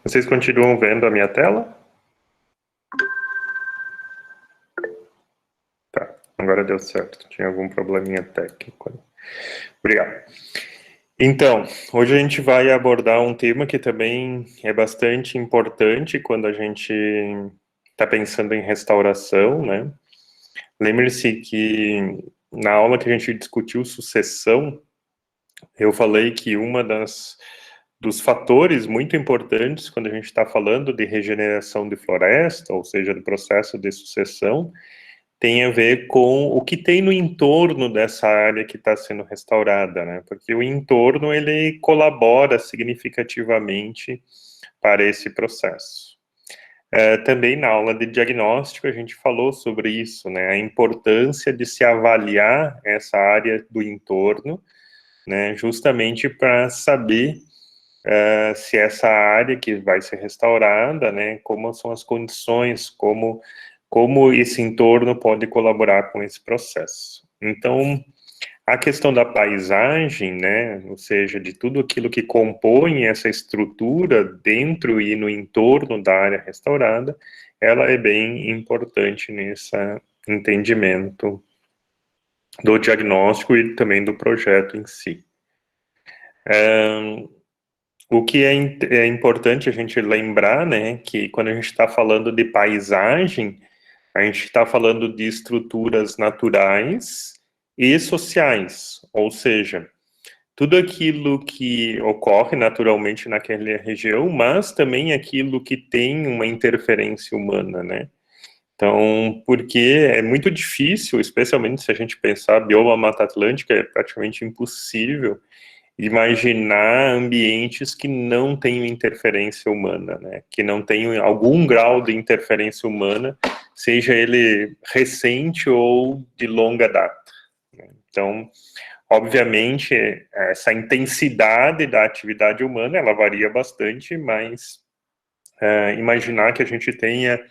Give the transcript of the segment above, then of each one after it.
Vocês continuam vendo a minha tela? Tá, agora deu certo. Tinha algum probleminha técnico. Obrigado. Então, hoje a gente vai abordar um tema que também é bastante importante quando a gente está pensando em restauração, né? Lembre-se que na aula que a gente discutiu sucessão, eu falei que dos fatores muito importantes quando a gente está falando de regeneração de floresta, ou seja, do processo de sucessão, tem a ver com o que tem no entorno dessa área que está sendo restaurada, né? Porque o entorno, ele colabora significativamente para esse processo. Também na aula de diagnóstico a gente falou sobre isso, né? A importância de se avaliar essa área do entorno, né? Justamente para saber se essa área que vai ser restaurada, né? Como são as condições, como esse entorno pode colaborar com esse processo. Então, a questão da paisagem, né, ou seja, de tudo aquilo que compõe essa estrutura dentro e no entorno da área restaurada, ela é bem importante nesse entendimento do diagnóstico e também do projeto em si. O que é importante a gente lembrar, né, que quando a gente está falando de paisagem, a gente está falando de estruturas naturais e sociais, ou seja, tudo aquilo que ocorre naturalmente naquela região, mas também aquilo que tem uma interferência humana, né? Então, porque é muito difícil, especialmente se a gente pensar bioma Mata Atlântica, é praticamente impossível imaginar ambientes que não tenham interferência humana, né? Que não tenham algum grau de interferência humana, seja ele recente ou de longa data. Então, obviamente, essa intensidade da atividade humana, ela varia bastante, mas imaginar que a gente tenha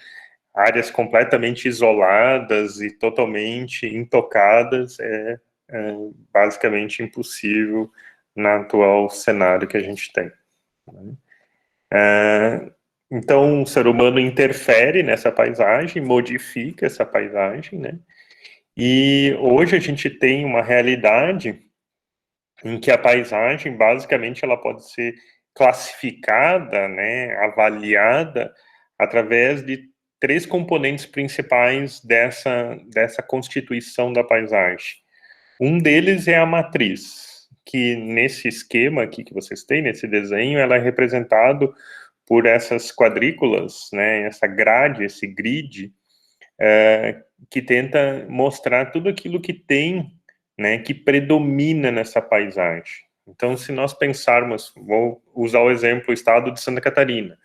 áreas completamente isoladas e totalmente intocadas é basicamente impossível no atual cenário que a gente tem. Então, o ser humano interfere nessa paisagem, modifica essa paisagem, né? E hoje a gente tem uma realidade em que a paisagem, basicamente, ela pode ser classificada, né, avaliada através de três componentes principais dessa constituição da paisagem. Um deles é a matriz, que nesse esquema aqui que vocês têm, nesse desenho, ela é representado por essas quadrículas, né, essa grade, esse grid, que tenta mostrar tudo aquilo que tem, né, que predomina nessa paisagem. Então, se nós pensarmos, vou usar o exemplo do estado de Santa Catarina,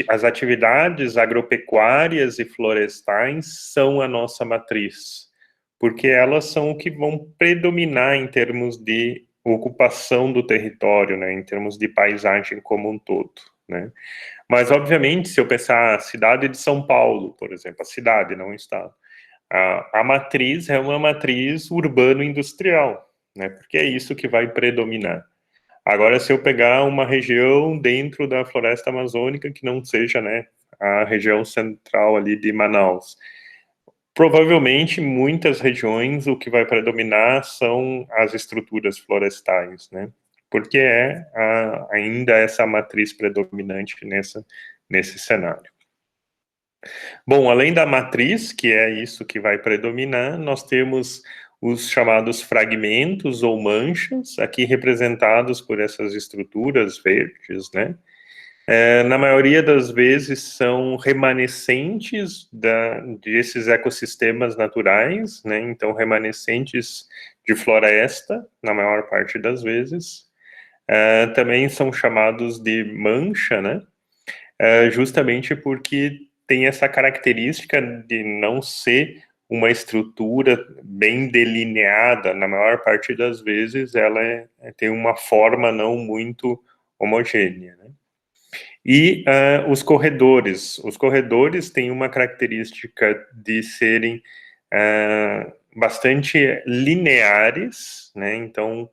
as atividades agropecuárias e florestais são a nossa matriz, porque elas são o que vão predominar em termos de ocupação do território, né, em termos de paisagem como um todo, né. Mas, obviamente, se eu pensar a cidade de São Paulo, por exemplo, a cidade, não o estado, a matriz é uma matriz urbano-industrial, né, porque é isso que vai predominar. Agora, se eu pegar uma região dentro da floresta amazônica que não seja, né, a região central ali de Manaus, provavelmente, muitas regiões, o que vai predominar são as estruturas florestais, né? Porque ainda essa matriz predominante nesse cenário. Bom, além da matriz, que é isso que vai predominar, nós temos os chamados fragmentos ou manchas, aqui representados por essas estruturas verdes, né? Na maioria das vezes são remanescentes desses ecossistemas naturais, né? Então, remanescentes de floresta, na maior parte das vezes. Também são chamados de mancha, né? Justamente porque tem essa característica de não ser uma estrutura bem delineada, na maior parte das vezes ela tem uma forma não muito homogênea, né? E os corredores têm uma característica de serem bastante lineares, né? Então,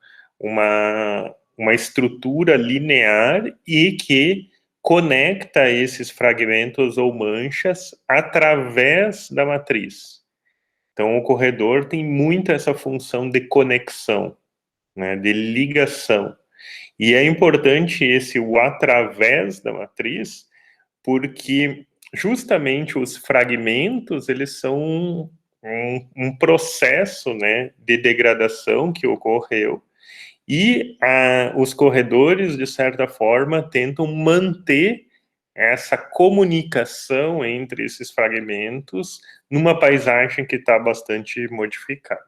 uma estrutura linear e que conecta esses fragmentos ou manchas através da matriz. Então, o corredor tem muito essa função de conexão, né, de ligação. E é importante o através da matriz, porque justamente os fragmentos, eles são um processo, né, de degradação que ocorreu, e os corredores, de certa forma, tentam manter essa comunicação entre esses fragmentos numa paisagem que está bastante modificada.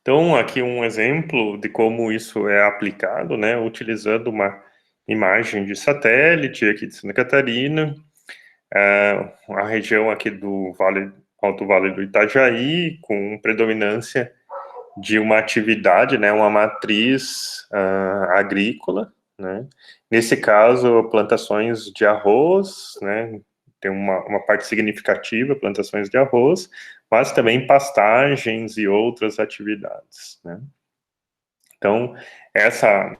Então, aqui um exemplo de como isso é aplicado, né, utilizando uma imagem de satélite aqui de Santa Catarina, a região aqui do Alto Vale do Itajaí, com predominância de uma atividade, né, uma matriz agrícola, né, nesse caso, plantações de arroz, né, tem uma parte significativa, plantações de arroz, mas também pastagens e outras atividades, né. Então, essa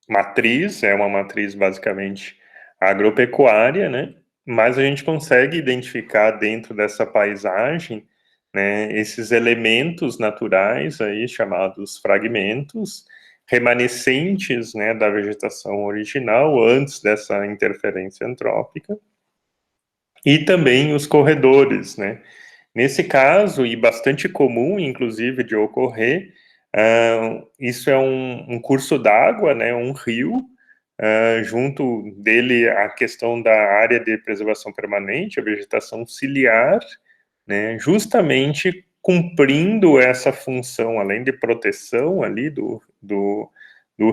matriz é uma matriz basicamente agropecuária, né, mas a gente consegue identificar dentro dessa paisagem, né, esses elementos naturais aí chamados fragmentos, remanescentes, né, da vegetação original antes dessa interferência antrópica, e também os corredores, né. Nesse caso, e bastante comum, inclusive, de ocorrer, isso é um curso d'água, né, um rio, junto dele a questão da área de preservação permanente, a vegetação ciliar, né, justamente cumprindo essa função, além de proteção ali do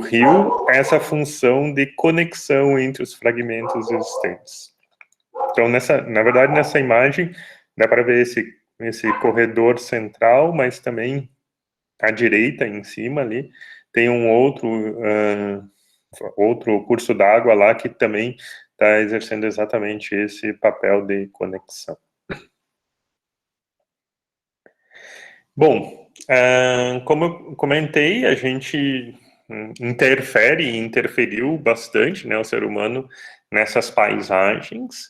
rio, essa função de conexão entre os fragmentos existentes. Então, na verdade, nessa imagem, dá para ver esse corredor central, mas também à direita, em cima ali, tem um outro curso d'água lá que também está exercendo exatamente esse papel de conexão. Bom, como eu comentei, a gente interfere e interferiu bastante, né, o ser humano nessas paisagens,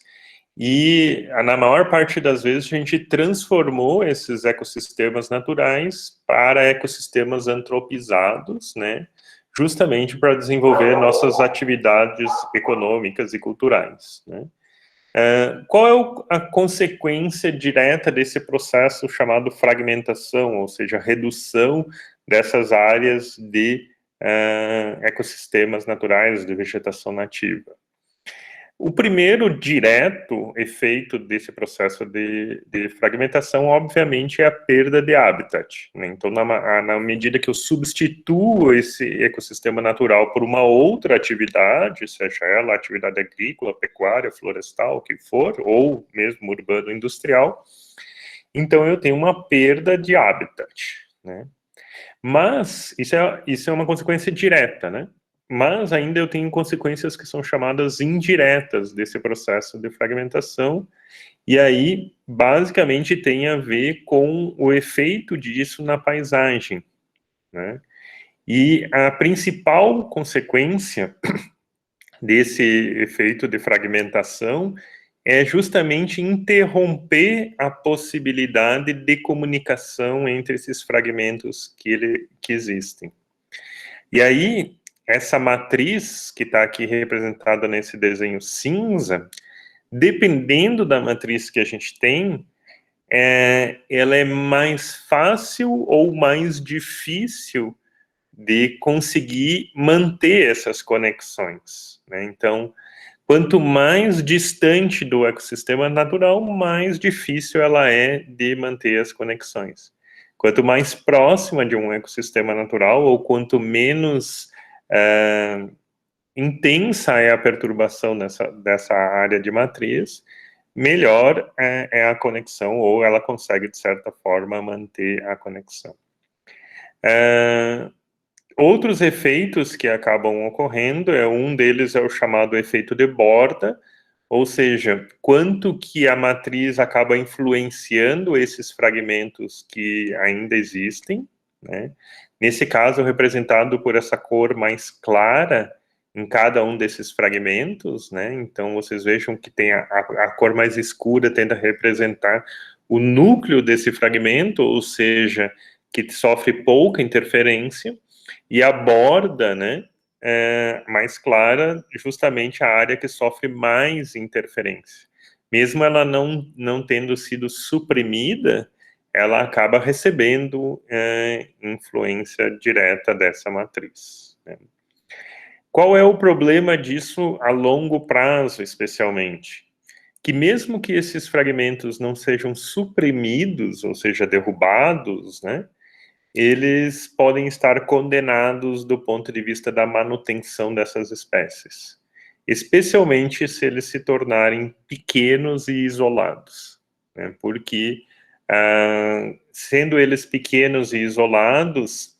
e na maior parte das vezes a gente transformou esses ecossistemas naturais para ecossistemas antropizados, né, justamente para desenvolver nossas atividades econômicas e culturais, né. Qual é a consequência direta desse processo chamado fragmentação, ou seja, redução dessas áreas de ecossistemas naturais, de vegetação nativa? O primeiro direto efeito desse processo de fragmentação, obviamente, é a perda de habitat, né? Então, na medida que eu substituo esse ecossistema natural por uma outra atividade, seja ela atividade agrícola, pecuária, florestal, o que for, ou mesmo urbano-industrial, então eu tenho uma perda de habitat, né? Mas isso é uma consequência direta, né? Mas ainda eu tenho consequências que são chamadas indiretas desse processo de fragmentação, e aí, basicamente, tem a ver com o efeito disso na paisagem, né? E a principal consequência desse efeito de fragmentação é justamente interromper a possibilidade de comunicação entre esses fragmentos que existem. E aí, essa matriz que está aqui representada nesse desenho cinza, dependendo da matriz que a gente tem, ela é mais fácil ou mais difícil de conseguir manter essas conexões, né? Então, quanto mais distante do ecossistema natural, mais difícil ela é de manter as conexões. Quanto mais próxima de um ecossistema natural, ou quanto menos intensa é a perturbação dessa área de matriz, melhor é a conexão, ou ela consegue, de certa forma, manter a conexão. Outros efeitos que acabam ocorrendo, um deles é o chamado efeito de borda, ou seja, quanto que a matriz acaba influenciando esses fragmentos que ainda existem, né? Nesse caso, representado por essa cor mais clara em cada um desses fragmentos, né? Então, vocês vejam que tem a cor mais escura tende a representar o núcleo desse fragmento, ou seja, que sofre pouca interferência, e a borda, né, mais clara, justamente a área que sofre mais interferência. Mesmo ela não tendo sido suprimida, ela acaba recebendo influência direta dessa matriz, né? Qual é o problema disso a longo prazo, especialmente? Que mesmo que esses fragmentos não sejam suprimidos, ou seja, derrubados, né, eles podem estar condenados do ponto de vista da manutenção dessas espécies, especialmente se eles se tornarem pequenos e isolados, né, porque, sendo eles pequenos e isolados,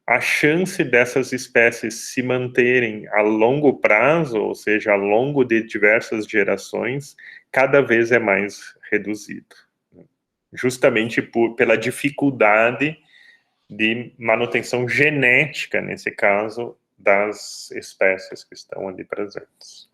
a chance dessas espécies se manterem a longo prazo, ou seja, ao longo de diversas gerações, cada vez é mais reduzido, justamente pela dificuldade de manutenção genética, nesse caso, das espécies que estão ali presentes.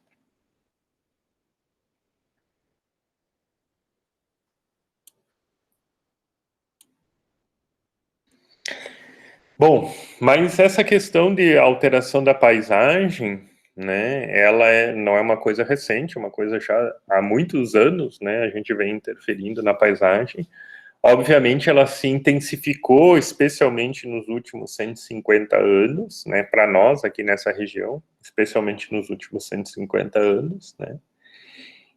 Bom, mas essa questão de alteração da paisagem, né, ela não é uma coisa recente, é uma coisa já há muitos anos, né, a gente vem interferindo na paisagem. Obviamente, ela se intensificou, especialmente nos últimos 150 anos, né, para nós aqui nessa região, especialmente nos últimos 150 anos, né.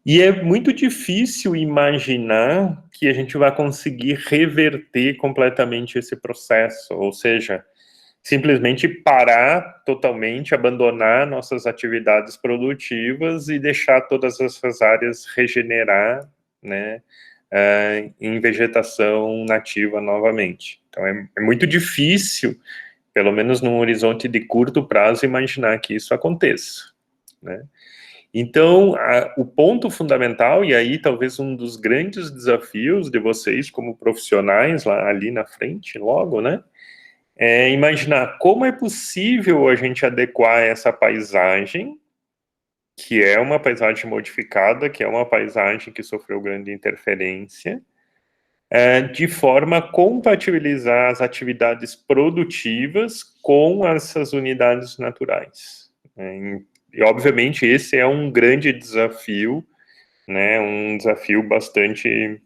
E é muito difícil imaginar que a gente vai conseguir reverter completamente esse processo, ou seja, simplesmente parar totalmente, abandonar nossas atividades produtivas e deixar todas essas áreas regenerar, né, em vegetação nativa novamente. Então é muito difícil, pelo menos num horizonte de curto prazo, imaginar que isso aconteça, né? Então, o ponto fundamental, e aí talvez um dos grandes desafios de vocês como profissionais lá ali na frente, logo, né, é imaginar como é possível a gente adequar essa paisagem, que é uma paisagem modificada, que é uma paisagem que sofreu grande interferência, de forma a compatibilizar as atividades produtivas com essas unidades naturais, né? E, obviamente, esse é um grande desafio, né, um desafio bastante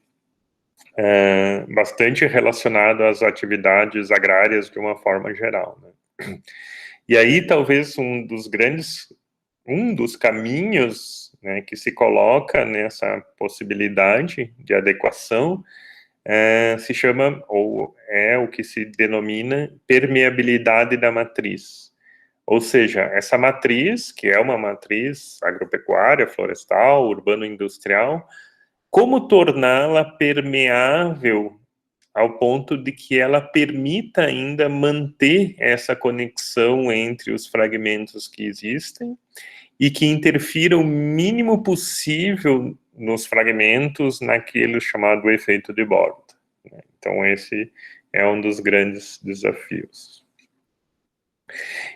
relacionado às atividades agrárias de uma forma geral, né? E aí, talvez, um dos caminhos, né, que se coloca nessa possibilidade de adequação se chama, ou é o que se denomina permeabilidade da matriz. Ou seja, essa matriz, que é uma matriz agropecuária, florestal, urbano-industrial, como torná-la permeável ao ponto de que ela permita ainda manter essa conexão entre os fragmentos que existem e que interfira o mínimo possível nos fragmentos naquele chamado efeito de borda. Então, esse é um dos grandes desafios.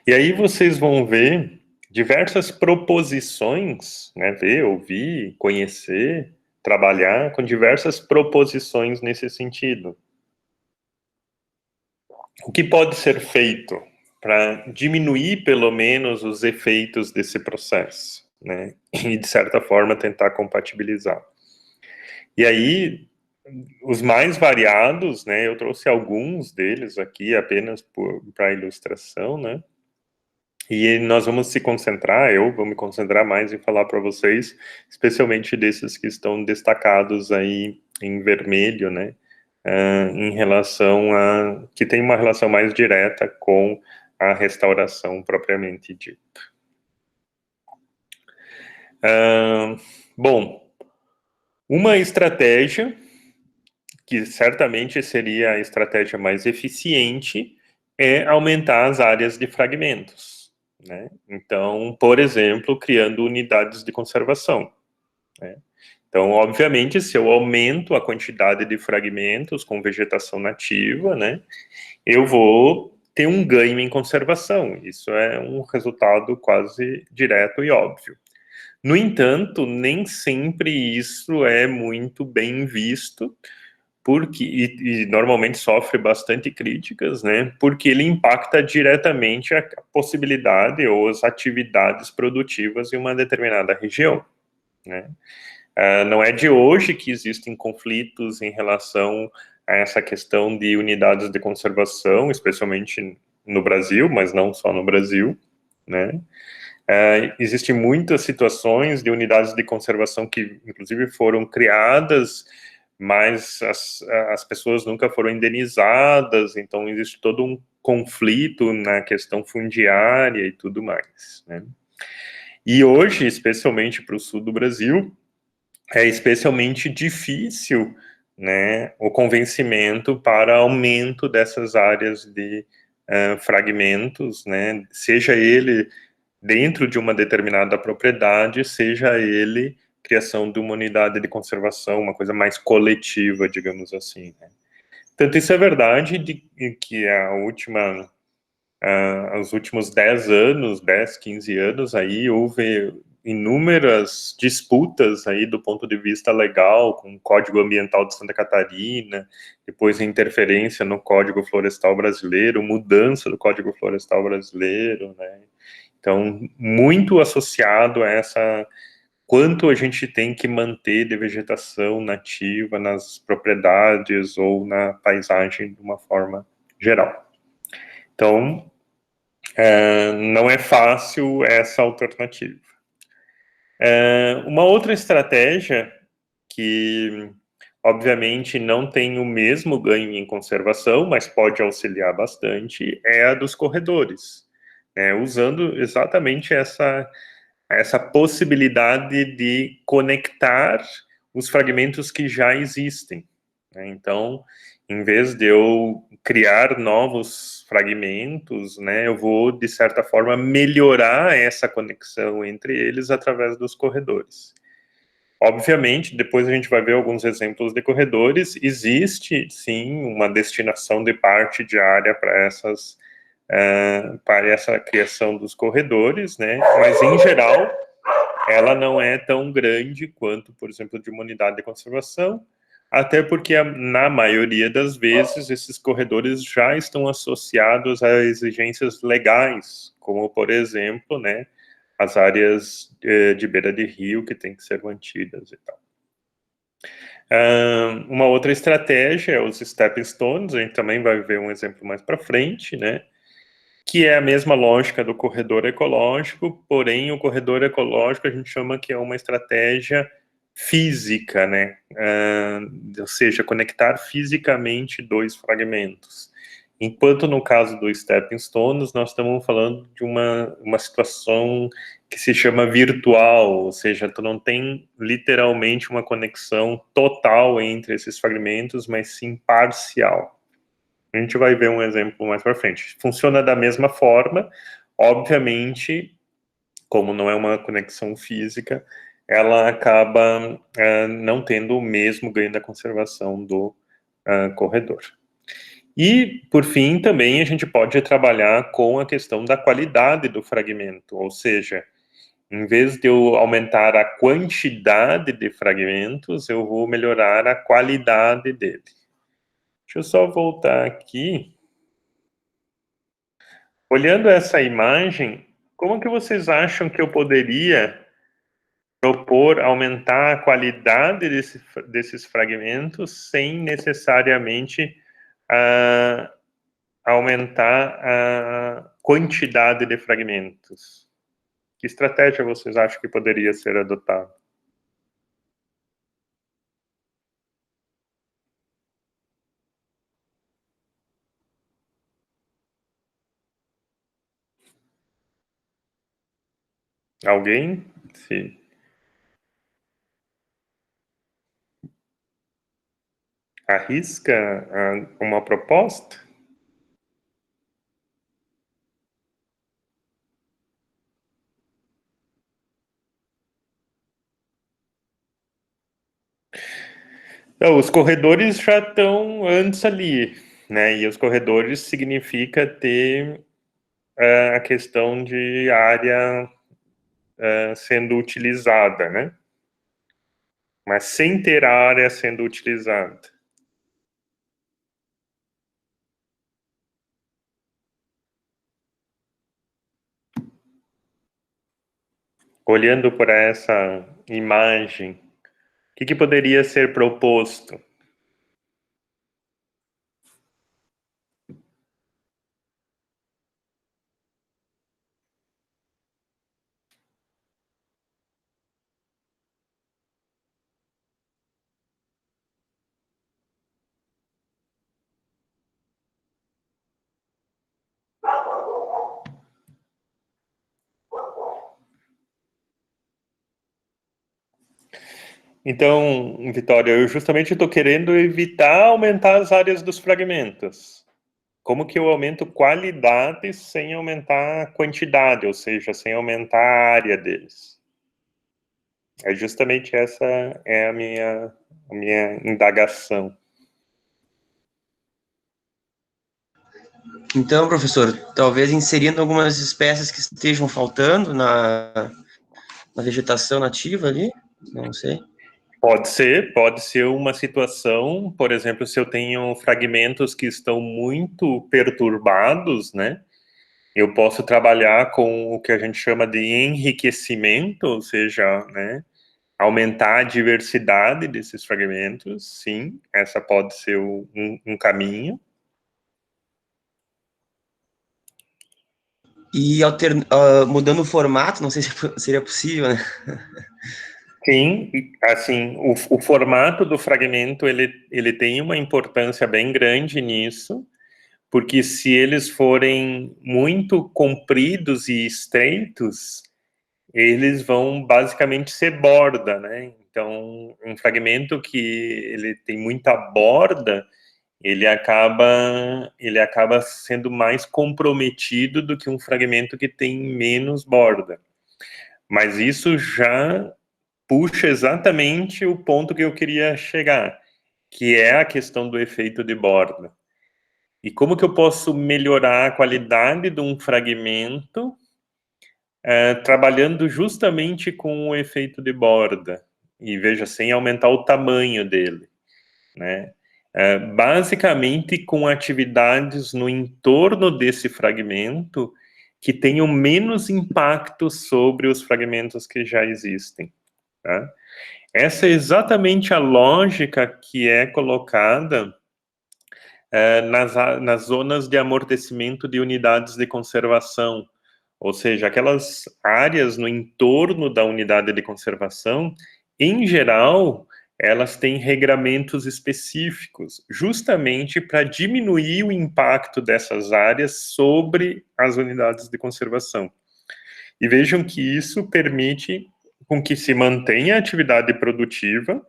E aí vocês vão ver diversas proposições, né, ver, ouvir, conhecer, trabalhar com diversas proposições nesse sentido. O que pode ser feito para diminuir, pelo menos, os efeitos desse processo, né, e, de certa forma, tentar compatibilizar? E aí, os mais variados, né, eu trouxe alguns deles aqui apenas para ilustração, né, e nós vamos se concentrar, eu vou me concentrar mais em falar para vocês, especialmente desses que estão destacados aí em vermelho, né, em relação que tem uma relação mais direta com a restauração propriamente dita. Bom, uma estratégia que certamente seria a estratégia mais eficiente é aumentar as áreas de fragmentos, né? Então, por exemplo, criando unidades de conservação, né? Então, obviamente, se eu aumento a quantidade de fragmentos com vegetação nativa, né, eu vou ter um ganho em conservação. Isso é um resultado quase direto e óbvio. No entanto, nem sempre isso é muito bem visto, porque e normalmente sofre bastante críticas, né? Porque ele impacta diretamente a possibilidade ou as atividades produtivas em uma determinada região, né? Não é de hoje que existem conflitos em relação a essa questão de unidades de conservação, especialmente no Brasil, mas não só no Brasil, né? Existem muitas situações de unidades de conservação que, inclusive, foram criadas, mas as pessoas nunca foram indenizadas, então existe todo um conflito na questão fundiária e tudo mais, né? E hoje, especialmente para o sul do Brasil, é especialmente difícil, né, o convencimento para aumento dessas áreas de fragmentos, né, seja ele dentro de uma determinada propriedade, seja ele criação de uma unidade de conservação, uma coisa mais coletiva, digamos assim, né? Tanto isso é verdade de que os últimos 10 anos, 10, 15 anos, aí houve inúmeras disputas aí do ponto de vista legal, com o Código Ambiental de Santa Catarina, depois interferência no Código Florestal Brasileiro, mudança do Código Florestal Brasileiro, né? Então, muito associado a essa quanto a gente tem que manter de vegetação nativa nas propriedades ou na paisagem de uma forma geral. Então, não é fácil essa alternativa. Uma outra estratégia que, obviamente, não tem o mesmo ganho em conservação, mas pode auxiliar bastante, é a dos corredores, né, usando exatamente essa possibilidade de conectar os fragmentos que já existem, né? Então, em vez de eu criar novos fragmentos, né, eu vou, de certa forma, melhorar essa conexão entre eles através dos corredores. Obviamente, depois a gente vai ver alguns exemplos de corredores, existe, sim, uma destinação de parte de área para essa criação dos corredores, né, mas, em geral, ela não é tão grande quanto, por exemplo, de uma unidade de conservação, até porque, na maioria das vezes, esses corredores já estão associados a exigências legais, como, por exemplo, né, as áreas de beira de rio que têm que ser mantidas e tal. Uma outra estratégia é os stepping stones, a gente também vai ver um exemplo mais para frente, né, que é a mesma lógica do corredor ecológico, porém o corredor ecológico a gente chama que é uma estratégia física, né? Ou seja, conectar fisicamente dois fragmentos. Enquanto no caso do Stepping Stones, nós estamos falando de uma situação que se chama virtual, ou seja, tu não tem literalmente uma conexão total entre esses fragmentos, mas sim parcial. A gente vai ver um exemplo mais para frente. Funciona da mesma forma, obviamente, como não é uma conexão física, ela acaba não tendo o mesmo ganho da conservação do corredor. E, por fim, também a gente pode trabalhar com a questão da qualidade do fragmento, ou seja, em vez de eu aumentar a quantidade de fragmentos, eu vou melhorar a qualidade dele. Deixa eu só voltar aqui. Olhando essa imagem, como que vocês acham que eu poderia propor aumentar a qualidade desses fragmentos sem necessariamente ah, aumentar a quantidade de fragmentos? Que estratégia vocês acham que poderia ser adotada? Alguém? Se arrisca uma proposta? Então, os corredores já estão antes ali, né? E os corredores significa ter a questão de área sendo utilizada, né? Mas sem ter a área sendo utilizada. Olhando para essa imagem, o que poderia ser proposto? Então, Vitória, eu justamente estou querendo evitar aumentar as áreas dos fragmentos. Como que eu aumento qualidade sem aumentar a quantidade, ou seja, sem aumentar a área deles? É justamente essa é a minha indagação. Então, professor, talvez inserindo algumas espécies que estejam faltando na vegetação nativa ali, não sei. Pode ser uma situação, por exemplo, se eu tenho fragmentos que estão muito perturbados, né? Eu posso trabalhar com o que a gente chama de enriquecimento, ou seja, né, aumentar a diversidade desses fragmentos, sim, essa pode ser um caminho. E mudando o formato, não sei se seria possível, né? Sim, assim, o formato do fragmento, ele tem uma importância bem grande nisso, porque se eles forem muito compridos e estreitos, eles vão basicamente ser borda, né? Então, um fragmento que ele tem muita borda, ele acaba sendo mais comprometido do que um fragmento que tem menos borda. Mas isso já puxa exatamente o ponto que eu queria chegar, que é a questão do efeito de borda. E como que eu posso melhorar a qualidade de um fragmento trabalhando justamente com o efeito de borda? E veja, sem aumentar o tamanho dele, né? Basicamente com atividades no entorno desse fragmento que tenham menos impacto sobre os fragmentos que já existem, tá? Essa é exatamente a lógica que é colocada nas zonas de amortecimento de unidades de conservação, ou seja, aquelas áreas no entorno da unidade de conservação, em geral, elas têm regramentos específicos, justamente para diminuir o impacto dessas áreas sobre as unidades de conservação. E vejam que isso permite com que se mantenha a atividade produtiva,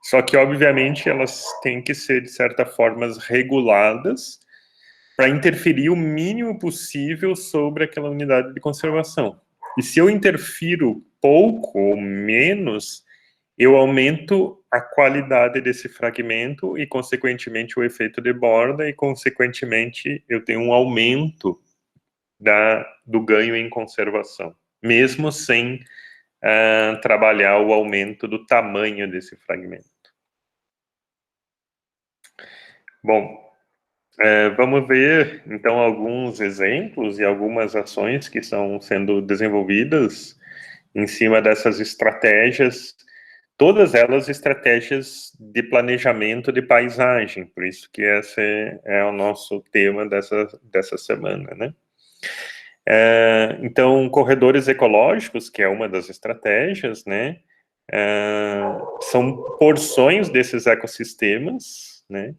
só que, obviamente, elas têm que ser, de certa forma, reguladas para interferir o mínimo possível sobre aquela unidade de conservação. E se eu interfiro pouco ou menos, eu aumento a qualidade desse fragmento e, consequentemente, o efeito de borda e, consequentemente, eu tenho um aumento do ganho em conservação, mesmo sem trabalhar o aumento do tamanho desse fragmento. Bom, vamos ver, então, alguns exemplos e algumas ações que estão sendo desenvolvidas em cima dessas estratégias, todas elas estratégias de planejamento de paisagem, por isso que esse é o nosso tema dessa semana, né? Então, corredores ecológicos, que é uma das estratégias, né? São porções desses ecossistemas, né?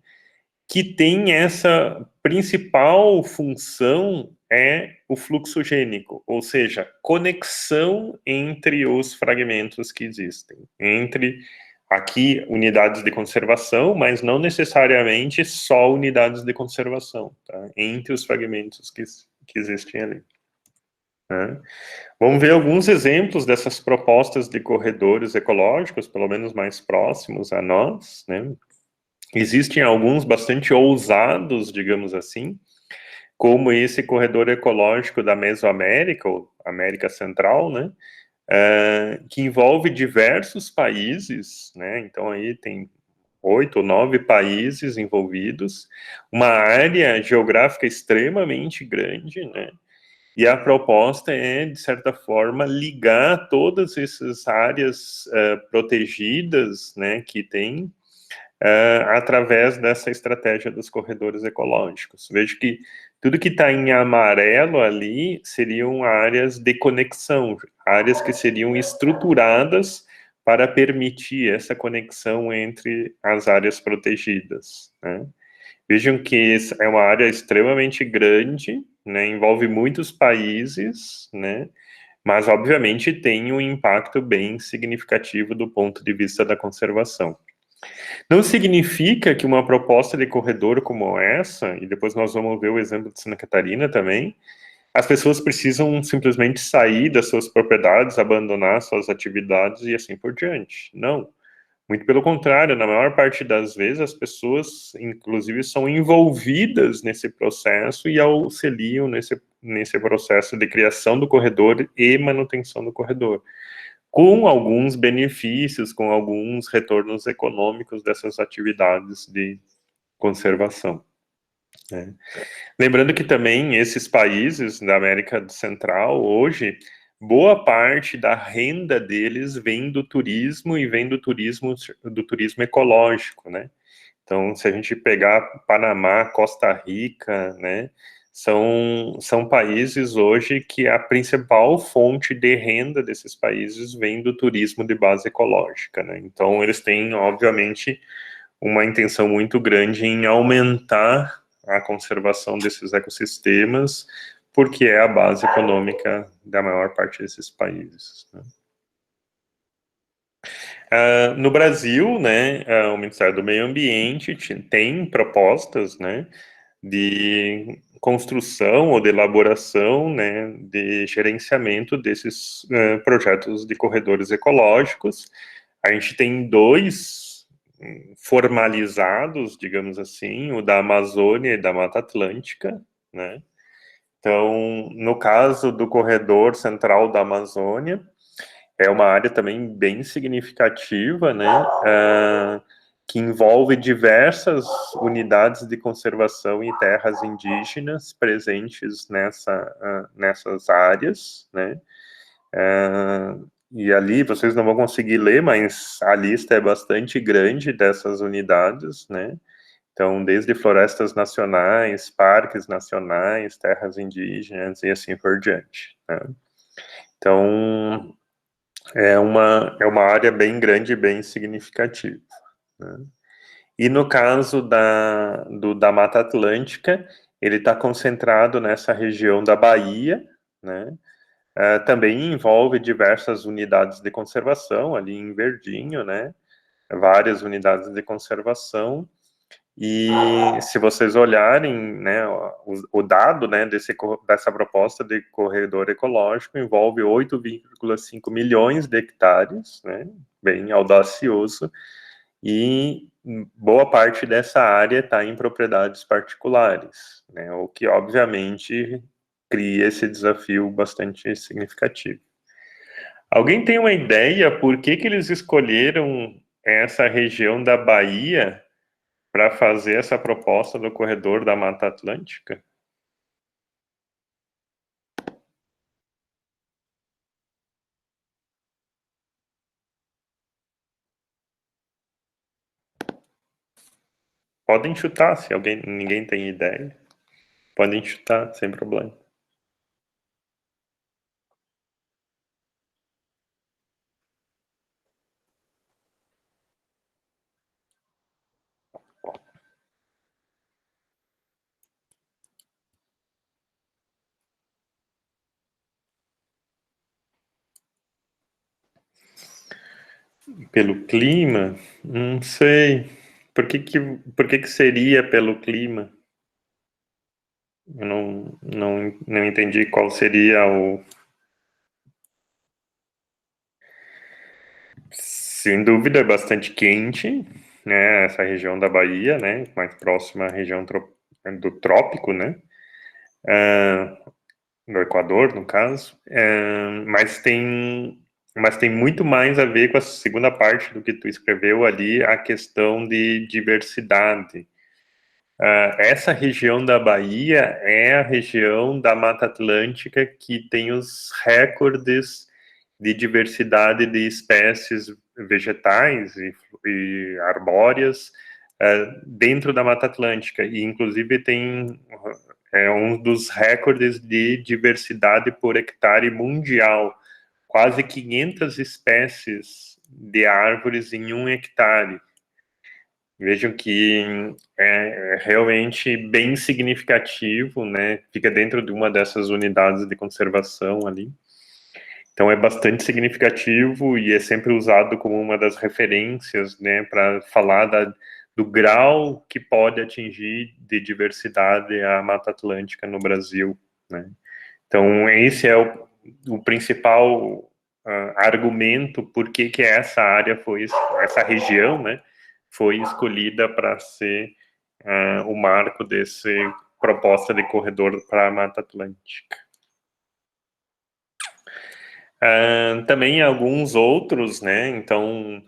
Que tem essa principal função é o fluxogênico, ou seja, conexão entre os fragmentos que existem, entre aqui unidades de conservação, mas não necessariamente só unidades de conservação, tá? Entre os fragmentos que existem ali. Né? Vamos ver alguns exemplos dessas propostas de corredores ecológicos, pelo menos mais próximos a nós, né? Existem alguns bastante ousados, digamos assim, como esse corredor ecológico da Mesoamérica, ou América Central, né, que envolve diversos países, né, então aí tem 8 ou 9 países envolvidos, uma área geográfica extremamente grande, né, e a proposta é, de certa forma, ligar todas essas áreas protegidas, né, que tem, através dessa estratégia dos corredores ecológicos. Vejo que tudo que está em amarelo ali seriam áreas de conexão, áreas que seriam estruturadas para permitir essa conexão entre as áreas protegidas, né? Vejam que é uma área extremamente grande, né, envolve muitos países, né, mas obviamente tem um impacto bem significativo do ponto de vista da conservação. Não significa que uma proposta de corredor como essa, e depois nós vamos ver o exemplo de Santa Catarina também, as pessoas precisam simplesmente sair das suas propriedades, abandonar suas atividades e assim por diante. Não. Muito pelo contrário, na maior parte das vezes, as pessoas, inclusive, são envolvidas nesse processo e auxiliam nesse processo de criação do corredor e manutenção do corredor, com alguns benefícios, com alguns retornos econômicos dessas atividades de conservação, né? Lembrando que também esses países da América Central, hoje, boa parte da renda deles vem do turismo e vem do turismo ecológico, né? Então, se a gente pegar Panamá, Costa Rica, né, são países hoje que a principal fonte de renda desses países vem do turismo de base ecológica, né? Então, eles têm, obviamente, uma intenção muito grande em aumentar a conservação desses ecossistemas, porque é a base econômica da maior parte desses países, né? No Brasil, né, o Ministério do Meio Ambiente tem propostas, né, de construção ou de elaboração, né, de gerenciamento desses projetos de corredores ecológicos. A gente tem dois formalizados, digamos assim, o da Amazônia e da Mata Atlântica, né? Então, no caso do corredor central da Amazônia, é uma área também bem significativa, né, que envolve diversas unidades de conservação e terras indígenas presentes nessas áreas, né, e ali vocês não vão conseguir ler, mas a lista é bastante grande dessas unidades, né, então desde florestas nacionais, parques nacionais, terras indígenas e assim por diante, né. Então, é uma área bem grande e bem significativa, né? E no caso da Mata Atlântica, ele está concentrado nessa região da Bahia, né? Também envolve diversas unidades de conservação, ali em verdinho, né? Várias unidades de conservação. E se vocês olharem, né, o dado, né, dessa proposta de corredor ecológico envolve 8,5 milhões de hectares, né, bem audacioso, e boa parte dessa área está em propriedades particulares, né, o que obviamente cria esse desafio bastante significativo. Alguém tem uma ideia por que eles escolheram essa região da Bahia para fazer essa proposta do corredor da Mata Atlântica? Podem chutar, se ninguém tem ideia. Podem chutar, sem problema. Pelo clima? Não sei. Por que seria pelo clima? Eu não entendi qual seria o... Sem dúvida, é bastante quente, né, essa região da Bahia, né, mais próxima à região do trópico, né, no Equador, no caso, mas tem muito mais a ver com a segunda parte do que tu escreveu ali, a questão de diversidade. Essa região da Bahia é a região da Mata Atlântica que tem os recordes de diversidade de espécies vegetais e arbóreas dentro da Mata Atlântica, e inclusive tem um dos recordes de diversidade por hectare mundial, quase 500 espécies de árvores em 1 hectare. Vejam que é realmente bem significativo, né? Fica dentro de uma dessas unidades de conservação ali. Então é bastante significativo e é sempre usado como uma das referências, né, para falar do grau que pode atingir de diversidade a Mata Atlântica no Brasil, né? Então esse é o principal argumento por que essa área foi, essa região, né, foi escolhida para ser o marco desse proposta de corredor para a Mata Atlântica. Também alguns outros, né? Então,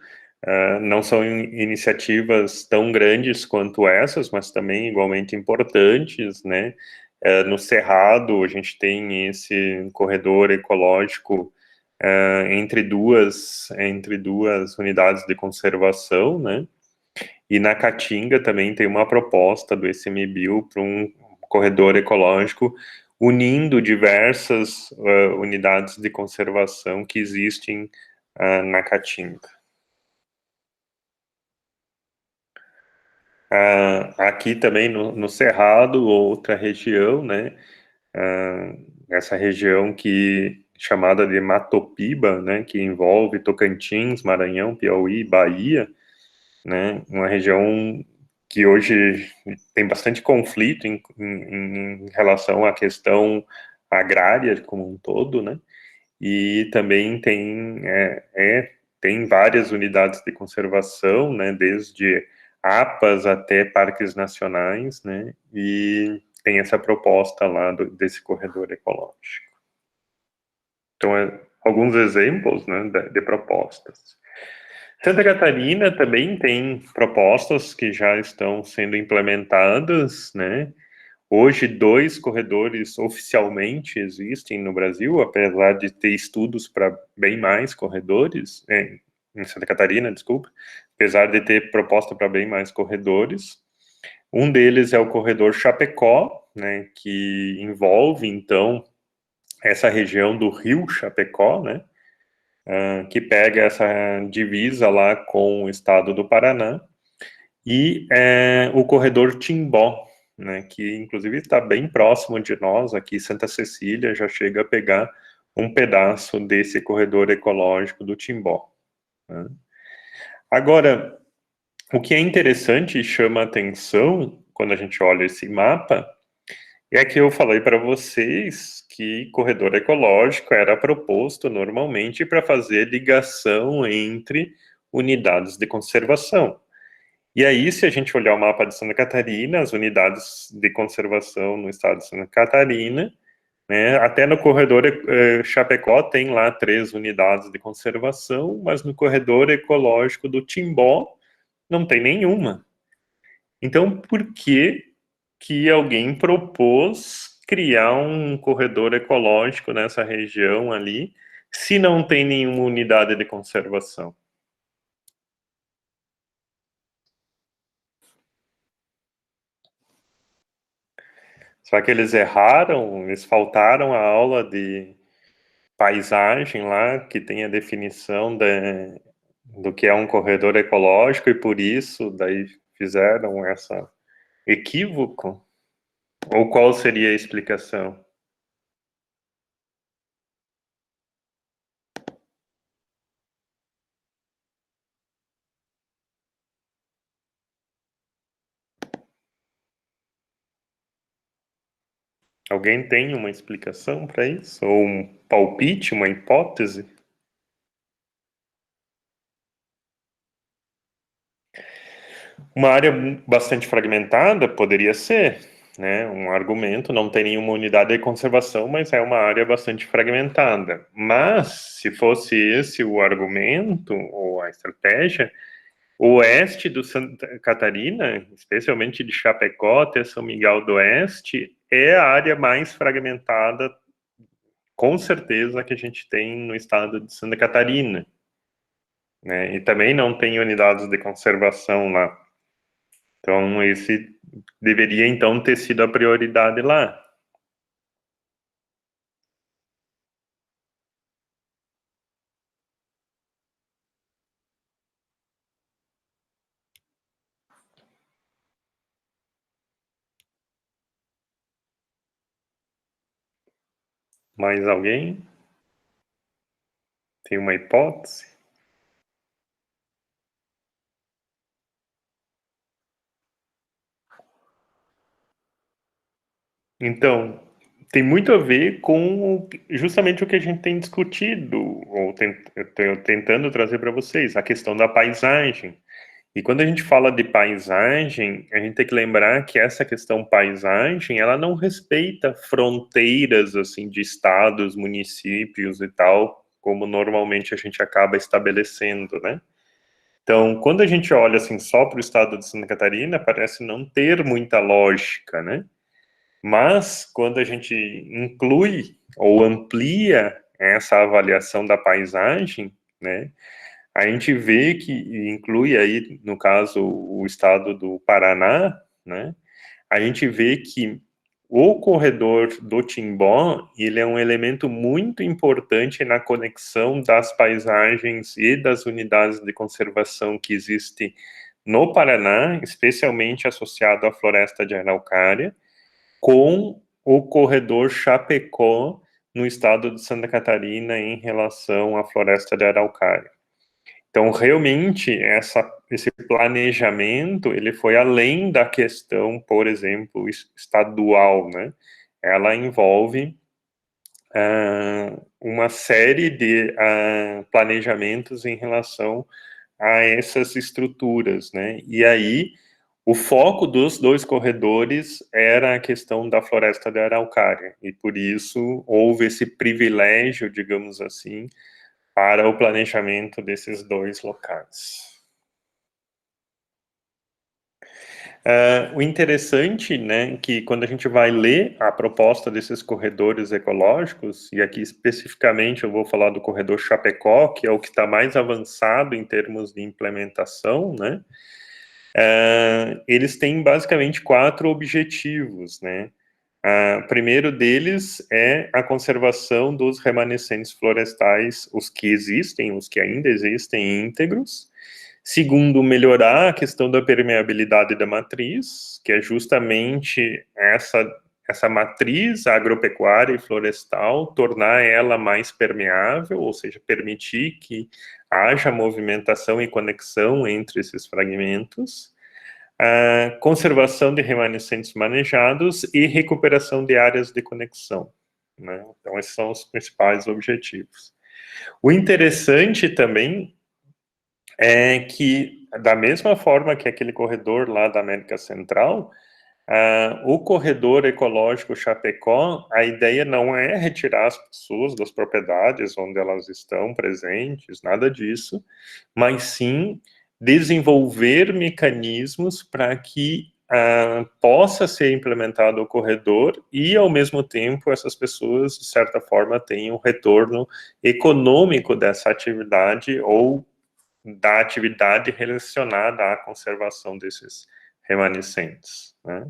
não são iniciativas tão grandes quanto essas, mas também igualmente importantes, né? No Cerrado, a gente tem esse corredor ecológico entre duas unidades de conservação, né? E na Caatinga também tem uma proposta do ICMBio para um corredor ecológico unindo diversas unidades de conservação que existem na Caatinga. Aqui também no Cerrado, outra região, né? Essa região chamada de Matopiba, né? Que envolve Tocantins, Maranhão, Piauí, Bahia, né? Uma região que hoje tem bastante conflito em relação à questão agrária como um todo, né? E também tem várias unidades de conservação, né? Desde APAs até parques nacionais, né? E tem essa proposta lá desse corredor ecológico. Então, alguns exemplos, né, de propostas. Santa Catarina também tem propostas que já estão sendo implementadas, né? Hoje, 2 corredores oficialmente existem no Brasil, apesar de ter estudos para bem mais corredores, em Santa Catarina, desculpa, apesar de ter proposta para bem mais corredores. Um deles é o corredor Chapecó, né, que envolve, então, essa região do Rio Chapecó, né, que pega essa divisa lá com o estado do Paraná, e o corredor Timbó, né, que inclusive está bem próximo de nós, aqui Santa Cecília, já chega a pegar um pedaço desse corredor ecológico do Timbó, né. Agora, o que é interessante e chama atenção quando a gente olha esse mapa é que eu falei para vocês que corredor ecológico era proposto normalmente para fazer ligação entre unidades de conservação. E aí, se a gente olhar o mapa de Santa Catarina, as unidades de conservação no estado de Santa Catarina, né, até no corredor Chapecó tem lá 3 unidades de conservação, mas no corredor ecológico do Timbó não tem nenhuma. Então, por que alguém propôs criar um corredor ecológico nessa região ali, se não tem nenhuma unidade de conservação? Será que eles erraram? Eles faltaram a aula de paisagem lá, que tem a definição do que é um corredor ecológico, e por isso daí fizeram esse equívoco? Ou qual seria a explicação? Alguém tem uma explicação para isso? Ou um palpite, uma hipótese? Uma área bastante fragmentada poderia ser, né, um argumento, não tem nenhuma unidade de conservação, mas é uma área bastante fragmentada. Mas, se fosse esse o argumento, ou a estratégia, o oeste do Santa Catarina, especialmente de Chapecó até São Miguel do Oeste, é a área mais fragmentada, com certeza, que a gente tem no estado de Santa Catarina, né? E também não tem unidades de conservação lá. Então, esse deveria, então, ter sido a prioridade lá. Mais alguém? Tem uma hipótese? Então, tem muito a ver com justamente o que a gente tem discutido, ou tentando trazer para vocês, a questão da paisagem. E quando a gente fala de paisagem, a gente tem que lembrar que essa questão paisagem, ela não respeita fronteiras, assim, de estados, municípios e tal, como normalmente a gente acaba estabelecendo, né? Então, quando a gente olha, assim, só para o estado de Santa Catarina, parece não ter muita lógica, né? Mas, quando a gente inclui ou amplia essa avaliação da paisagem, né, a gente vê que inclui aí, no caso, o estado do Paraná, né, a gente vê que o corredor do Timbó, ele é um elemento muito importante na conexão das paisagens e das unidades de conservação que existem no Paraná, especialmente associado à floresta de araucária, com o corredor Chapecó, no estado de Santa Catarina, em relação à floresta de araucária. Então, realmente, esse planejamento, ele foi além da questão, por exemplo, estadual, né? Ela envolve uma série de planejamentos em relação a essas estruturas, né? E aí, o foco dos dois corredores era a questão da floresta de araucária, e por isso houve esse privilégio, digamos assim, para o planejamento desses dois locais. O interessante, né, que quando a gente vai ler a proposta desses corredores ecológicos, e aqui especificamente eu vou falar do corredor Chapecó, que é o que está mais avançado em termos de implementação, né, eles têm basicamente 4 objetivos, né. O primeiro deles é a conservação dos remanescentes florestais, os que existem, os que ainda existem íntegros. Segundo, melhorar a questão da permeabilidade da matriz, que é justamente essa matriz agropecuária e florestal, tornar ela mais permeável, ou seja, permitir que haja movimentação e conexão entre esses fragmentos. A conservação de remanescentes manejados e recuperação de áreas de conexão, né? Então, esses são os principais objetivos. O interessante também é que, da mesma forma que aquele corredor lá da América Central, o corredor ecológico Chapecó, a ideia não é retirar as pessoas das propriedades onde elas estão presentes, nada disso, mas sim desenvolver mecanismos para que possa ser implementado o corredor e, ao mesmo tempo, essas pessoas, de certa forma, tenham retorno econômico dessa atividade ou da atividade relacionada à conservação desses remanescentes, né?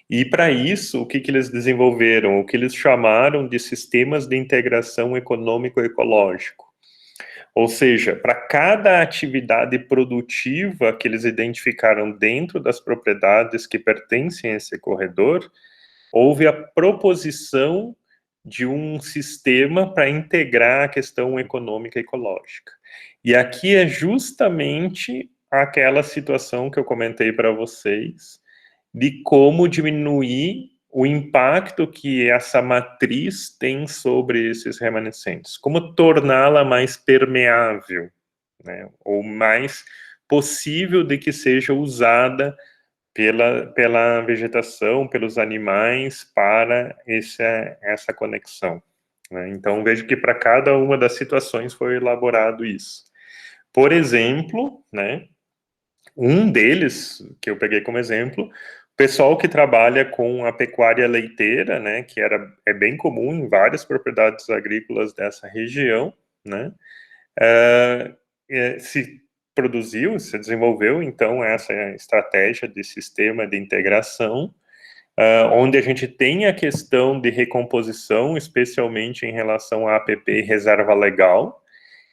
E para isso, o que eles desenvolveram? O que eles chamaram de sistemas de integração econômico-ecológico. Ou seja, para cada atividade produtiva que eles identificaram dentro das propriedades que pertencem a esse corredor, houve a proposição de um sistema para integrar a questão econômica e ecológica. E aqui é justamente aquela situação que eu comentei para vocês, de como diminuir o impacto que essa matriz tem sobre esses remanescentes, como torná-la mais permeável, né, ou mais possível de que seja usada pela vegetação, pelos animais, para essa conexão, né? Então, vejo que para cada uma das situações foi elaborado isso. Por exemplo, né, um deles, que eu peguei como exemplo, pessoal que trabalha com a pecuária leiteira, né, que é bem comum em várias propriedades agrícolas dessa região, né, se desenvolveu, então, essa estratégia de sistema de integração, onde a gente tem a questão de recomposição, especialmente em relação à APP e reserva legal,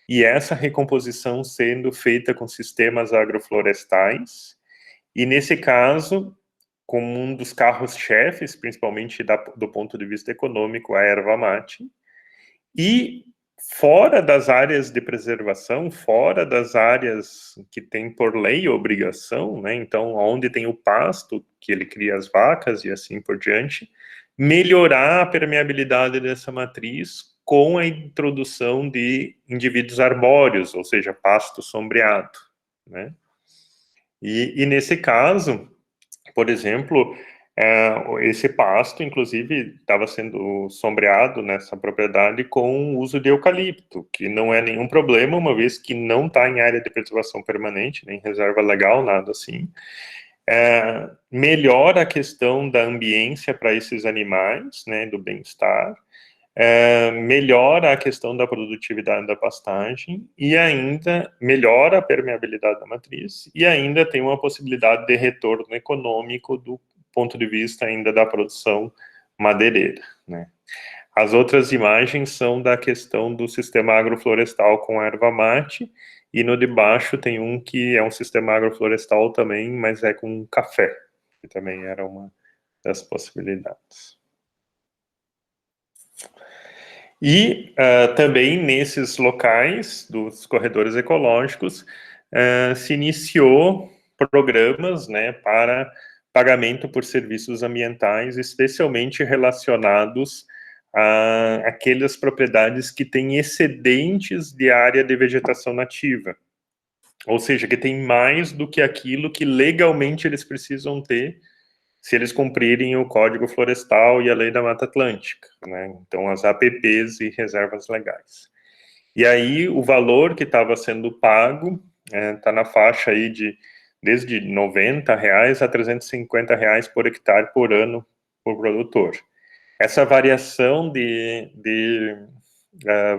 e essa recomposição sendo feita com sistemas agroflorestais, e nesse caso, como um dos carros-chefes, principalmente do ponto de vista econômico, a erva mate, e fora das áreas de preservação, fora das áreas que tem por lei obrigação, né, então onde tem o pasto, que ele cria as vacas e assim por diante, melhorar a permeabilidade dessa matriz com a introdução de indivíduos arbóreos, ou seja, pasto sombreado, né. E nesse caso, por exemplo, esse pasto, inclusive, estava sendo sombreado nessa propriedade com o uso de eucalipto, que não é nenhum problema, uma vez que não está em área de preservação permanente, nem reserva legal, nada assim. Melhora a questão da ambiência para esses animais, né, do bem-estar, melhora a questão da produtividade da pastagem e ainda melhora a permeabilidade da matriz e ainda tem uma possibilidade de retorno econômico do ponto de vista ainda da produção madeireira, né? As outras imagens são da questão do sistema agroflorestal com erva mate, e no de baixo tem um que é um sistema agroflorestal também, mas é com café, que também era uma das possibilidades. E também nesses locais dos corredores ecológicos se iniciou programas, né, para pagamento por serviços ambientais, especialmente relacionados a aquelas propriedades que têm excedentes de área de vegetação nativa, ou seja, que tem mais do que aquilo que legalmente eles precisam ter se eles cumprirem o Código Florestal e a Lei da Mata Atlântica, né? Então, as APPs e reservas legais. E aí, o valor que estava sendo pago está na faixa aí desde R$90 a R$350 por hectare por ano por produtor. Essa variação de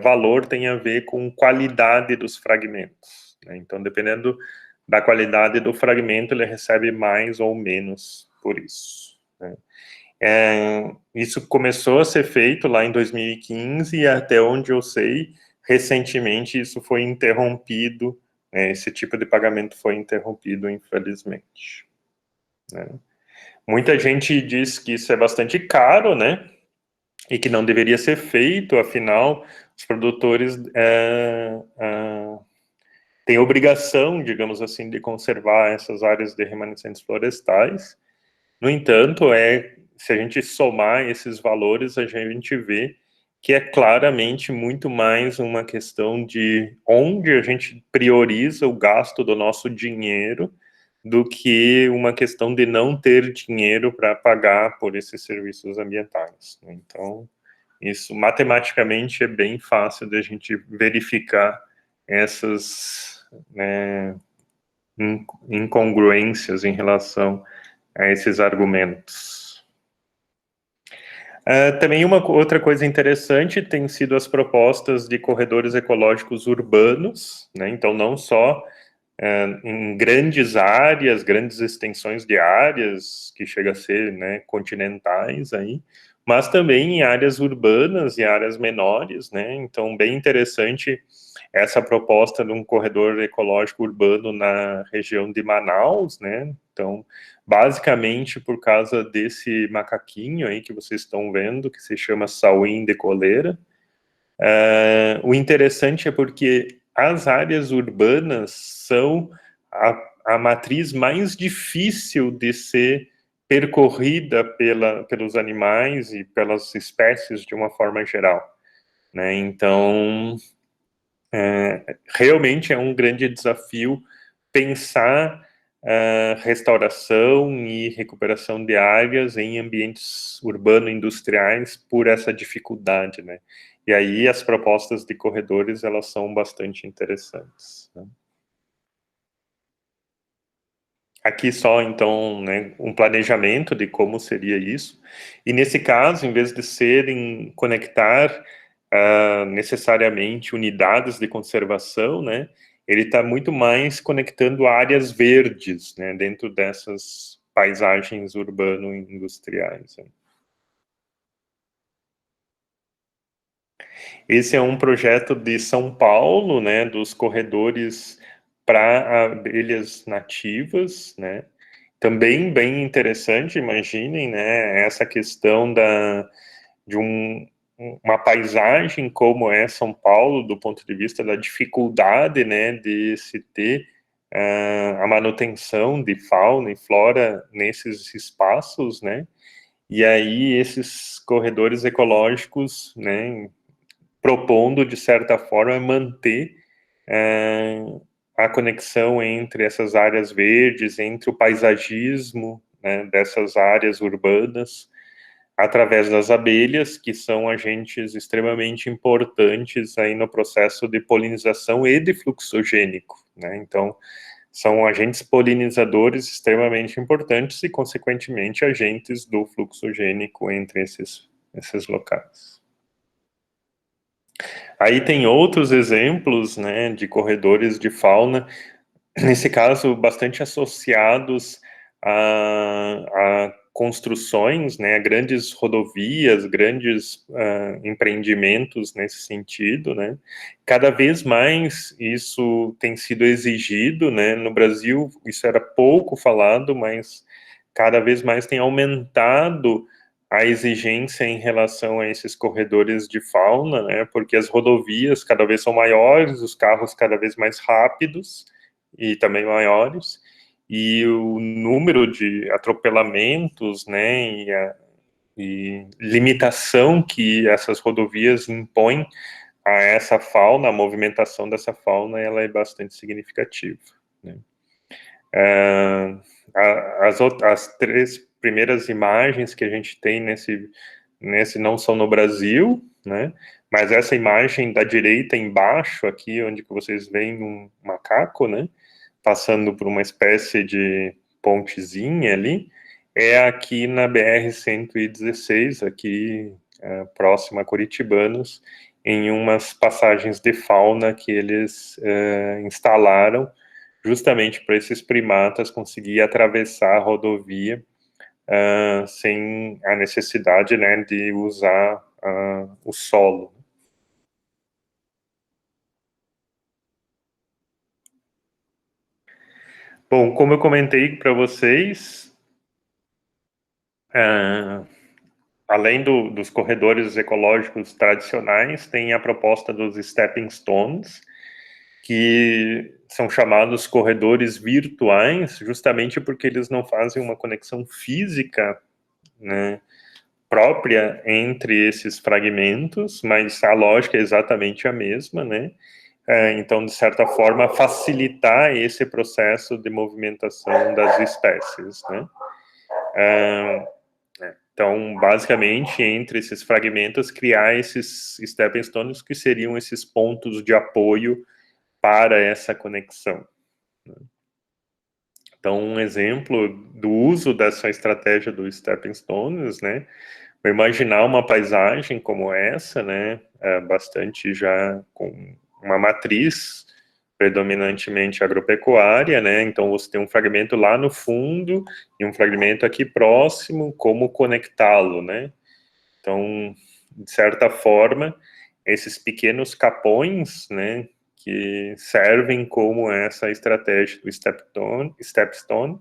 valor tem a ver com qualidade dos fragmentos, né? Então, dependendo da qualidade do fragmento, ele recebe mais ou menos por isso, né? Isso começou a ser feito lá em 2015 e até onde eu sei, recentemente isso foi interrompido, né? Esse tipo de pagamento foi interrompido, infelizmente, né? Muita gente diz que isso é bastante caro, né? E que não deveria ser feito, afinal, os produtores têm obrigação, digamos assim, de conservar essas áreas de remanescentes florestais. No entanto, se a gente somar esses valores, a gente vê que é claramente muito mais uma questão de onde a gente prioriza o gasto do nosso dinheiro do que uma questão de não ter dinheiro para pagar por esses serviços ambientais. Então, isso matematicamente é bem fácil de a gente verificar essas, né, incongruências em relação a esses argumentos. Também uma outra coisa interessante tem sido as propostas de corredores ecológicos urbanos, né? Então, não só em grandes áreas, grandes extensões de áreas, que chega a ser, né, continentais aí, mas também em áreas urbanas e áreas menores, né? Então, bem interessante essa proposta de um corredor ecológico urbano na região de Manaus, né? Então, basicamente por causa desse macaquinho aí que vocês estão vendo, que se chama sauim de coleira. O interessante é porque as áreas urbanas são a matriz mais difícil de ser percorrida pelos animais e pelas espécies de uma forma geral, né? Então, realmente é um grande desafio pensar restauração e recuperação de áreas em ambientes urbano-industriais por essa dificuldade, né? E aí as propostas de corredores, elas são bastante interessantes, né? Aqui só, então, né, um planejamento de como seria isso. E nesse caso, em vez de serem conectar necessariamente unidades de conservação, né, ele está muito mais conectando áreas verdes, né, dentro dessas paisagens urbano-industriais. Né. Esse é um projeto de São Paulo, né, dos corredores para abelhas nativas, né. Também bem interessante, imaginem, né, essa questão de uma paisagem como é São Paulo, do ponto de vista da dificuldade, né, de se ter a manutenção de fauna e flora nesses espaços, né, e aí esses corredores ecológicos, né, propondo, de certa forma, manter a conexão entre essas áreas verdes, entre o paisagismo, né, dessas áreas urbanas, através das abelhas, que são agentes extremamente importantes aí no processo de polinização e de fluxogênico, né? Então, são agentes polinizadores extremamente importantes e, consequentemente, agentes do fluxogênico entre esses locais. Aí tem outros exemplos, né, de corredores de fauna, nesse caso, bastante associados a construções, né, a grandes rodovias, grandes empreendimentos nesse sentido, né. Cada vez mais isso tem sido exigido, né, no Brasil isso era pouco falado, mas cada vez mais tem aumentado a exigência em relação a esses corredores de fauna, né, porque as rodovias cada vez são maiores, os carros cada vez mais rápidos, e também maiores, e o número de atropelamentos, né, e limitação que essas rodovias impõem a essa fauna, a movimentação dessa fauna, ela é bastante significativa, né. As três primeiras imagens que a gente tem nesse não são no Brasil, né, mas essa imagem da direita embaixo, aqui, onde que vocês veem um macaco, né, passando por uma espécie de pontezinha ali, é aqui na BR-116, aqui próximo a Curitibanos, em umas passagens de fauna que eles instalaram justamente para esses primatas conseguir atravessar a rodovia sem a necessidade, né, de usar o solo. Bom, como eu comentei para vocês, além dos corredores ecológicos tradicionais, tem a proposta dos stepping stones, que são chamados corredores virtuais, justamente porque eles não fazem uma conexão física, né, própria entre esses fragmentos, mas a lógica é exatamente a mesma, né? Então, de certa forma, facilitar esse processo de movimentação das espécies, né? Então, basicamente, entre esses fragmentos, criar esses stepping stones que seriam esses pontos de apoio para essa conexão. Então, um exemplo do uso dessa estratégia do stepping stones, né? Imaginar uma paisagem como essa, né? Bastante já com uma matriz predominantemente agropecuária, né? Então você tem um fragmento lá no fundo e um fragmento aqui próximo, como conectá-lo, né? Então, de certa forma, esses pequenos capões, né, que servem como essa estratégia do stepstone,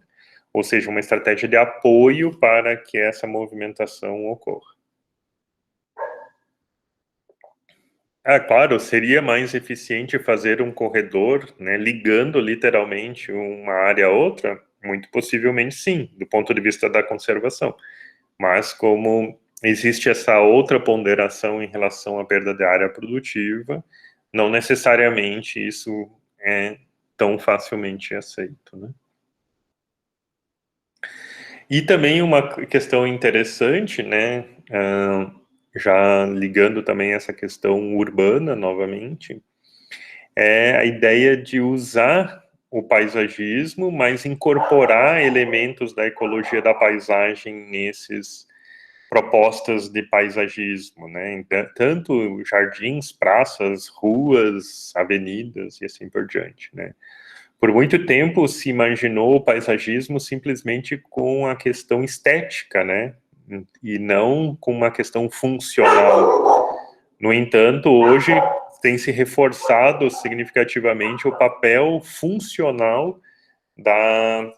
ou seja, uma estratégia de apoio para que essa movimentação ocorra. Claro, seria mais eficiente fazer um corredor, né, ligando literalmente uma área a outra? Muito possivelmente sim, do ponto de vista da conservação. Mas como existe essa outra ponderação em relação à perda de área produtiva, não necessariamente isso é tão facilmente aceito, né? E também uma questão interessante, né, já ligando também essa questão urbana novamente, é a ideia de usar o paisagismo, mas incorporar elementos da ecologia da paisagem nesses propostas de paisagismo, né? Então, tanto jardins, praças, ruas, avenidas e assim por diante, né? Por muito tempo se imaginou o paisagismo simplesmente com a questão estética, né? E não com uma questão funcional. No entanto, hoje tem se reforçado significativamente o papel funcional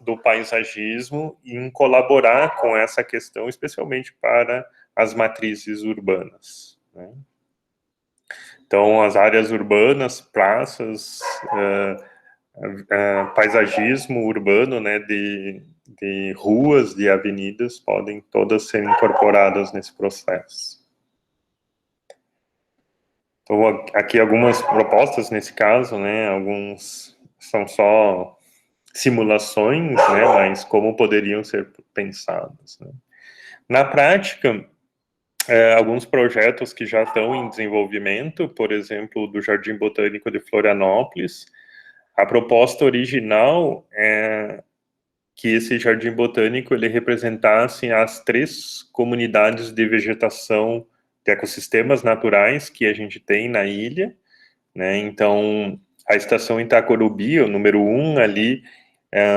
do paisagismo em colaborar com essa questão, especialmente para as matrizes urbanas, né? Então, as áreas urbanas, praças, paisagismo urbano, né, de ruas, de avenidas, podem todas ser incorporadas nesse processo. Então, aqui algumas propostas nesse caso, né, alguns são só simulações, né, mas como poderiam ser pensadas, né? Na prática, alguns projetos que já estão em desenvolvimento, por exemplo, do Jardim Botânico de Florianópolis, a proposta original é que esse jardim botânico ele representasse as 3 comunidades de vegetação, de ecossistemas naturais que a gente tem na ilha, né? Então, a estação Itacorubi, o número 1 ali,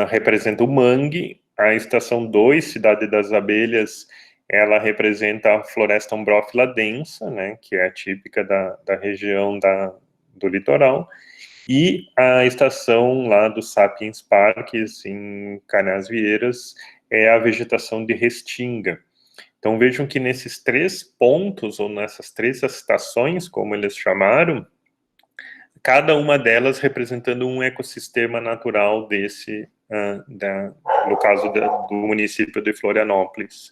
representa o mangue, a estação 2, Cidade das Abelhas, ela representa a floresta ombrófila densa, né, que é típica da região do litoral, e a estação lá do Sapiens Parques, em Canasvieiras, é a vegetação de restinga. Então vejam que nesses 3 pontos, ou nessas 3 estações, como eles chamaram, cada uma delas representando um ecossistema natural desse, no caso do município de Florianópolis,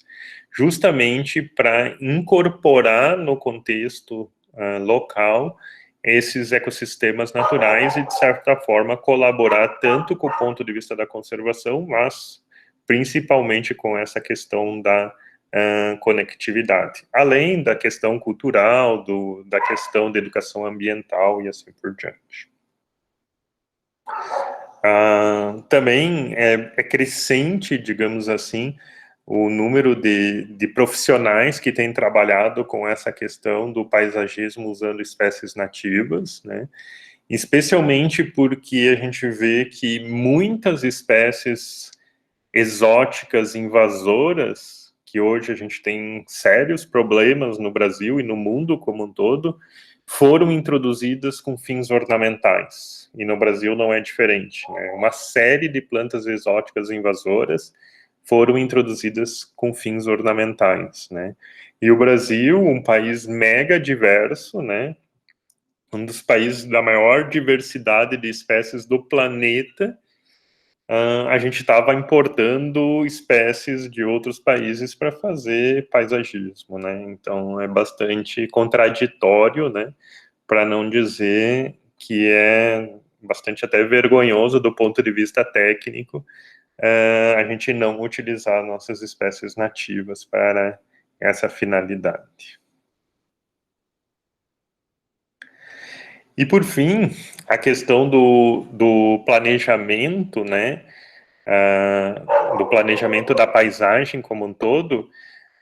justamente para incorporar no contexto local esses ecossistemas naturais e, de certa forma, colaborar tanto com o ponto de vista da conservação, mas principalmente com essa questão da conectividade, além da questão cultural, da questão da educação ambiental e assim por diante. Também é crescente, digamos assim, o número de profissionais que têm trabalhado com essa questão do paisagismo usando espécies nativas, né? Especialmente porque a gente vê que muitas espécies exóticas invasoras, que hoje a gente tem sérios problemas no Brasil e no mundo como um todo, foram introduzidas com fins ornamentais. E no Brasil não é diferente, né? Uma série de plantas exóticas invasoras foram introduzidas com fins ornamentais, né? E o Brasil, um país mega diverso, né? Um dos países da maior diversidade de espécies do planeta, a gente estava importando espécies de outros países para fazer paisagismo, né? Então é bastante contraditório, né? Para não dizer que é bastante até vergonhoso do ponto de vista técnico, a gente não utilizar nossas espécies nativas para essa finalidade. E por fim, a questão do planejamento, né? Do planejamento da paisagem como um todo,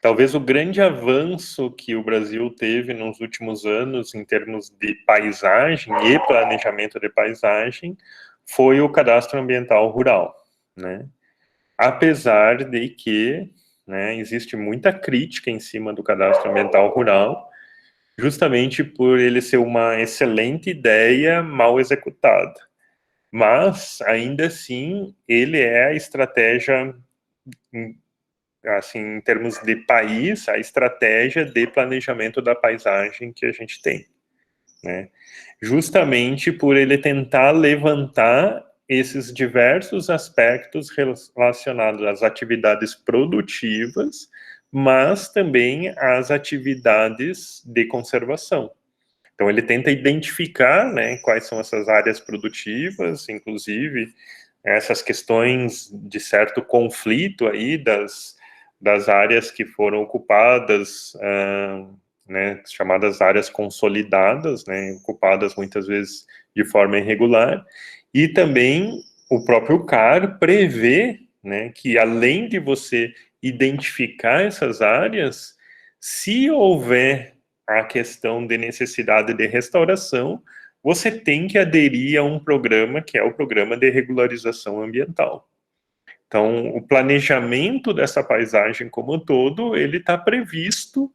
talvez o grande avanço que o Brasil teve nos últimos anos em termos de paisagem e planejamento de paisagem foi o cadastro ambiental rural, né? Apesar de que, né, existe muita crítica em cima do cadastro ambiental rural, justamente por ele ser uma excelente ideia mal executada. Mas, ainda assim, ele é a estratégia, assim, em termos de país, a estratégia de planejamento da paisagem que a gente tem, né? Justamente por ele tentar levantar esses diversos aspectos relacionados às atividades produtivas, mas também às atividades de conservação. Então, ele tenta identificar, né, quais são essas áreas produtivas, inclusive essas questões de certo conflito aí das áreas que foram ocupadas, né, chamadas áreas consolidadas, né, ocupadas muitas vezes de forma irregular, e também o próprio CAR prevê, né, que além de você identificar essas áreas, se houver a questão de necessidade de restauração, você tem que aderir a um programa que é o Programa de Regularização Ambiental. Então, o planejamento dessa paisagem como um todo, ele está previsto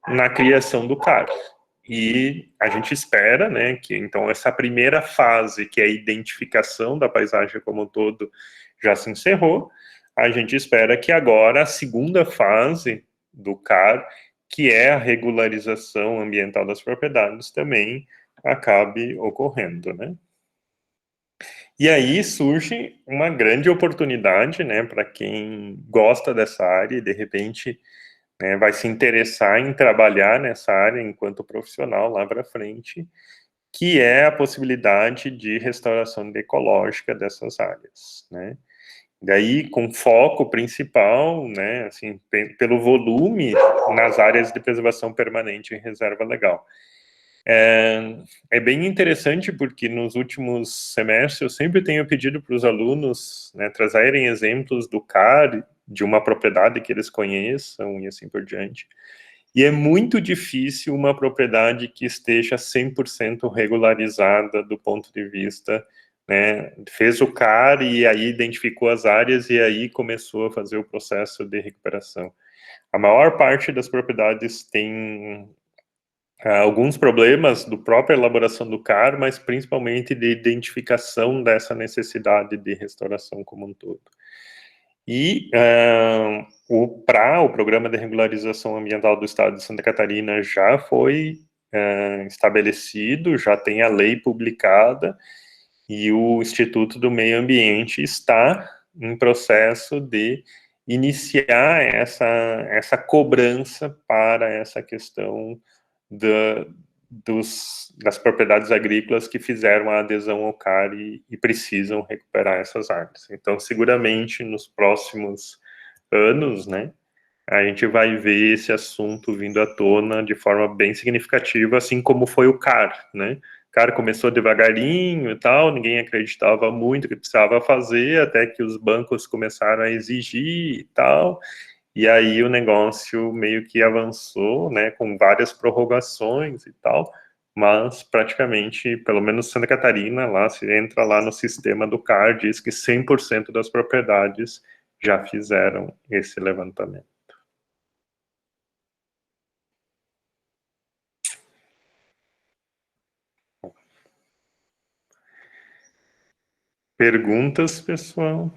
na criação do CAR. E a gente espera, né, que então essa primeira fase, que é a identificação da paisagem como um todo, já se encerrou. A gente espera que agora a segunda fase do CAR, que é a regularização ambiental das propriedades, também acabe ocorrendo, né? E aí surge uma grande oportunidade, né, para quem gosta dessa área e de repente, né, vai se interessar em trabalhar nessa área enquanto profissional lá para frente, que é a possibilidade de restauração ecológica dessas áreas, né? Daí, com foco principal, né, assim, pelo volume nas áreas de preservação permanente em reserva legal. É bem interessante porque nos últimos semestres eu sempre tenho pedido para os alunos, né, trazerem exemplos do CAR, de uma propriedade que eles conheçam e assim por diante. E é muito difícil uma propriedade que esteja 100% regularizada do ponto de vista, né, fez o CAR e aí identificou as áreas e aí começou a fazer o processo de recuperação. A maior parte das propriedades tem alguns problemas do própria elaboração do CAR, mas principalmente de identificação dessa necessidade de restauração como um todo. E o PRA, o Programa de Regularização Ambiental do Estado de Santa Catarina, já foi estabelecido, já tem a lei publicada, e o Instituto do Meio Ambiente está em processo de iniciar essa cobrança para essa questão das propriedades agrícolas que fizeram a adesão ao CAR e precisam recuperar essas áreas. Então, seguramente, nos próximos anos, né, a gente vai ver esse assunto vindo à tona de forma bem significativa, assim como foi o CAR, né? O CAR começou devagarinho e tal, ninguém acreditava muito que precisava fazer, até que os bancos começaram a exigir e tal, e aí o negócio meio que avançou, né, com várias prorrogações e tal, mas praticamente, pelo menos Santa Catarina, lá, se entra lá no sistema do CAR, diz que 100% das propriedades já fizeram esse levantamento. Perguntas, pessoal?